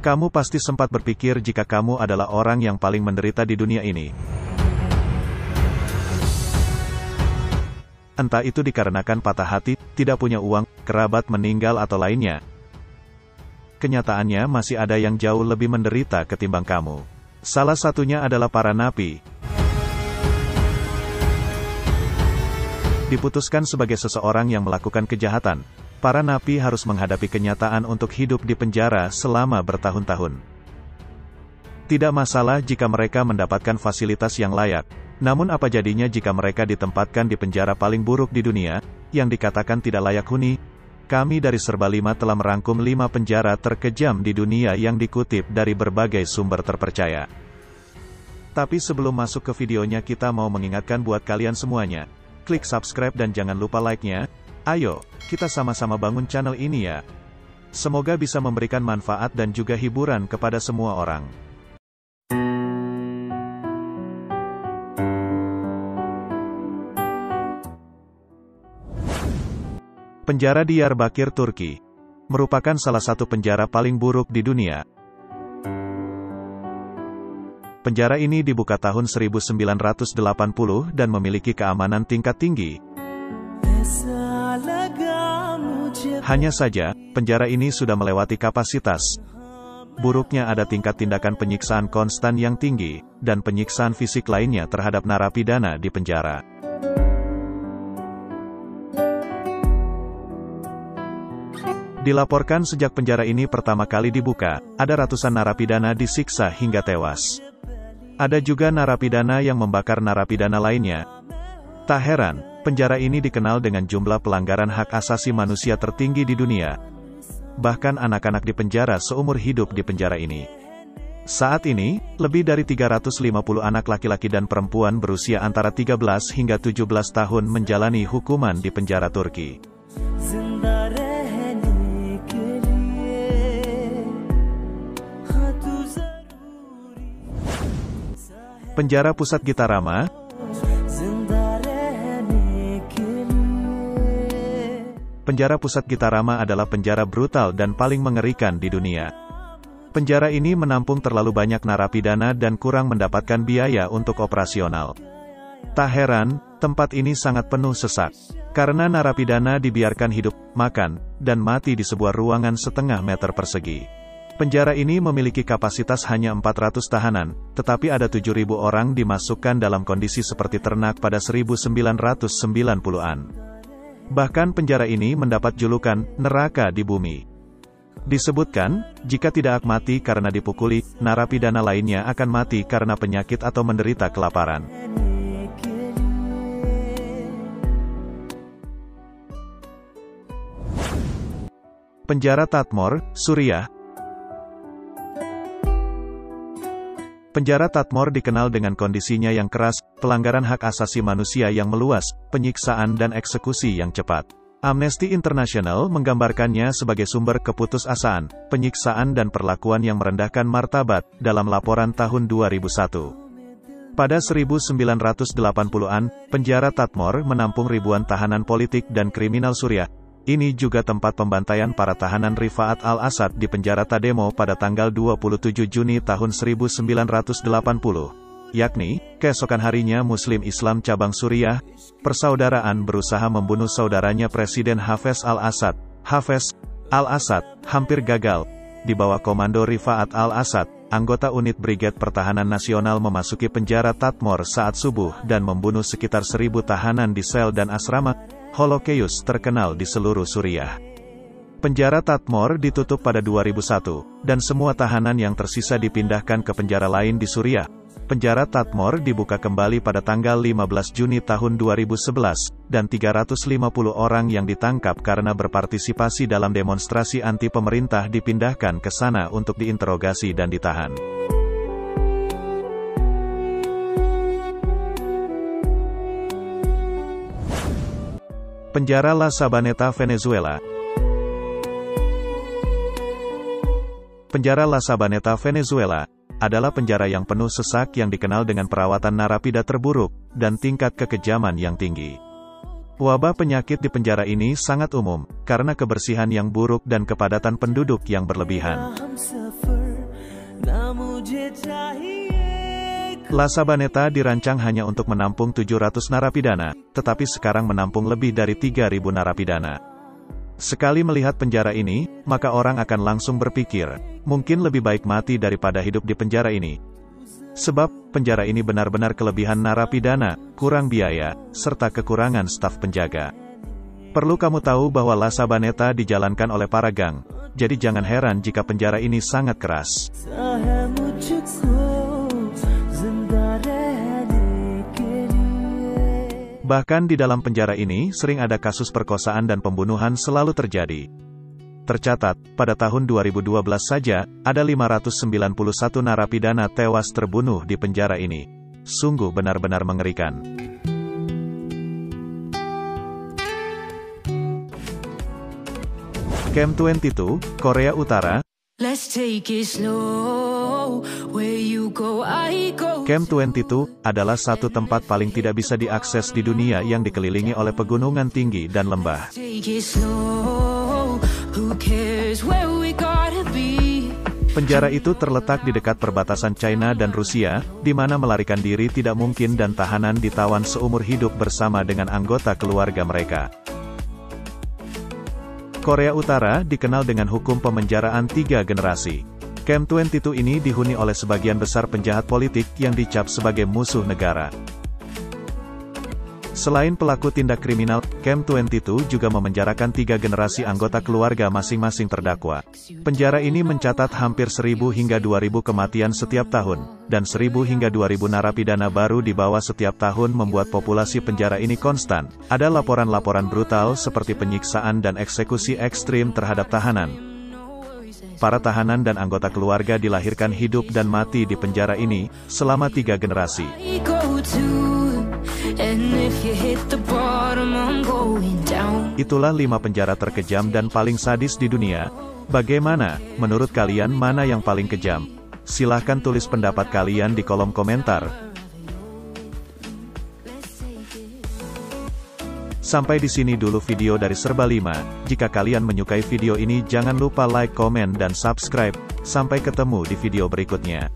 Kamu pasti sempat berpikir jika kamu adalah orang yang paling menderita di dunia ini. Entah itu dikarenakan patah hati, tidak punya uang, kerabat meninggal atau lainnya. Kenyataannya masih ada yang jauh lebih menderita ketimbang kamu. Salah satunya adalah para napi. Diputuskan sebagai seseorang yang melakukan kejahatan, para napi harus menghadapi kenyataan untuk hidup di penjara selama bertahun-tahun. Tidak masalah jika mereka mendapatkan fasilitas yang layak, namun apa jadinya jika mereka ditempatkan di penjara paling buruk di dunia, yang dikatakan tidak layak huni? Kami dari Serba 5 telah merangkum 5 penjara terkejam di dunia yang dikutip dari berbagai sumber terpercaya. Tapi sebelum masuk ke videonya, kita mau mengingatkan buat kalian semuanya, klik subscribe dan jangan lupa like-nya. Ayo, kita sama-sama bangun channel ini ya. Semoga bisa memberikan manfaat dan juga hiburan kepada semua orang. Penjara Diyarbakir, Turki, merupakan salah satu penjara paling buruk di dunia. Penjara ini dibuka tahun 1980 dan memiliki keamanan tingkat tinggi. Hanya saja, penjara ini sudah melewati kapasitas. Buruknya ada tingkat tindakan penyiksaan konstan yang tinggi, dan penyiksaan fisik lainnya terhadap narapidana di penjara. Dilaporkan sejak penjara ini pertama kali dibuka, ada ratusan narapidana disiksa hingga tewas. Ada juga narapidana yang membakar narapidana lainnya. Tak heran, penjara ini dikenal dengan jumlah pelanggaran hak asasi manusia tertinggi di dunia. Bahkan anak-anak di penjara seumur hidup di penjara ini. Saat ini, lebih dari 350 anak laki-laki dan perempuan berusia antara 13 hingga 17 tahun menjalani hukuman di penjara Turki. Penjara Pusat Gitarama. Penjara Pusat Gitarama adalah penjara brutal dan paling mengerikan di dunia. Penjara ini menampung terlalu banyak narapidana dan kurang mendapatkan biaya untuk operasional. Tak heran, tempat ini sangat penuh sesak. Karena narapidana dibiarkan hidup, makan, dan mati di sebuah ruangan setengah meter persegi. Penjara ini memiliki kapasitas hanya 400 tahanan, tetapi ada 7.000 orang dimasukkan dalam kondisi seperti ternak pada 1990-an. Bahkan penjara ini mendapat julukan, neraka di bumi. Disebutkan, jika tidak mati karena dipukuli, narapidana lainnya akan mati karena penyakit atau menderita kelaparan. Penjara Tadmor, Suriah. Penjara Tadmor dikenal dengan kondisinya yang keras, pelanggaran hak asasi manusia yang meluas, penyiksaan dan eksekusi yang cepat. Amnesty International menggambarkannya sebagai sumber keputusasaan, penyiksaan dan perlakuan yang merendahkan martabat, dalam laporan tahun 2001. Pada 1980-an, penjara Tadmor menampung ribuan tahanan politik dan kriminal Suriah. Ini juga tempat pembantaian para tahanan Rifa'at al-Assad di penjara Tademo pada tanggal 27 Juni tahun 1980. Yakni, keesokan harinya Muslim Islam cabang Suriah, persaudaraan berusaha membunuh saudaranya Presiden Hafez al-Assad. Hafez al-Assad hampir gagal. Di bawah komando Rifa'at al-Assad, anggota unit Brigade Pertahanan Nasional memasuki penjara Tadmor saat subuh dan membunuh sekitar 1.000 tahanan di sel dan asrama Holocaust terkenal di seluruh Suriah. Penjara Tadmor ditutup pada 2001, dan semua tahanan yang tersisa dipindahkan ke penjara lain di Suriah. Penjara Tadmor dibuka kembali pada tanggal 15 Juni tahun 2011, dan 350 orang yang ditangkap karena berpartisipasi dalam demonstrasi anti pemerintah dipindahkan ke sana untuk diinterogasi dan ditahan. Penjara La Sabaneta, Venezuela. Penjara La Sabaneta, Venezuela, adalah penjara yang penuh sesak yang dikenal dengan perawatan narapida terburuk, dan tingkat kekejaman yang tinggi. Wabah penyakit di penjara ini sangat umum, karena kebersihan yang buruk dan kepadatan penduduk yang berlebihan. La Sabaneta dirancang hanya untuk menampung 700 narapidana, tetapi sekarang menampung lebih dari 3.000 narapidana. Sekali melihat penjara ini, maka orang akan langsung berpikir, mungkin lebih baik mati daripada hidup di penjara ini. Sebab, penjara ini benar-benar kelebihan narapidana, kurang biaya, serta kekurangan staf penjaga. Perlu kamu tahu bahwa La Sabaneta dijalankan oleh para gang, jadi jangan heran jika penjara ini sangat keras. Bahkan di dalam penjara ini, sering ada kasus perkosaan dan pembunuhan selalu terjadi. Tercatat, pada tahun 2012 saja, ada 591 narapidana tewas terbunuh di penjara ini. Sungguh benar-benar mengerikan. Camp 22, Korea Utara. Camp 22 adalah satu tempat paling tidak bisa diakses di dunia yang dikelilingi oleh pegunungan tinggi dan lembah. Penjara itu terletak di dekat perbatasan China dan Rusia, di mana melarikan diri tidak mungkin dan tahanan ditawan seumur hidup bersama dengan anggota keluarga mereka. Korea Utara dikenal dengan hukum pemenjaraan 3 generasi. Camp 22 ini dihuni oleh sebagian besar penjahat politik yang dicap sebagai musuh negara. Selain pelaku tindak kriminal, Camp 22 juga memenjarakan 3 generasi anggota keluarga masing-masing terdakwa. Penjara ini mencatat hampir 1.000 hingga 2.000 kematian setiap tahun, dan 1.000 hingga 2.000 narapidana baru dibawa setiap tahun membuat populasi penjara ini konstan. Ada laporan-laporan brutal seperti penyiksaan dan eksekusi ekstrim terhadap tahanan. Para tahanan dan anggota keluarga dilahirkan hidup dan mati di penjara ini, selama 3 generasi. Itulah 5 penjara terkejam dan paling sadis di dunia. Bagaimana, menurut kalian mana yang paling kejam? Silahkan tulis pendapat kalian di kolom komentar. Sampai di sini dulu video dari Serba 5. Jika kalian menyukai video ini jangan lupa like, komen, dan subscribe. Sampai ketemu di video berikutnya.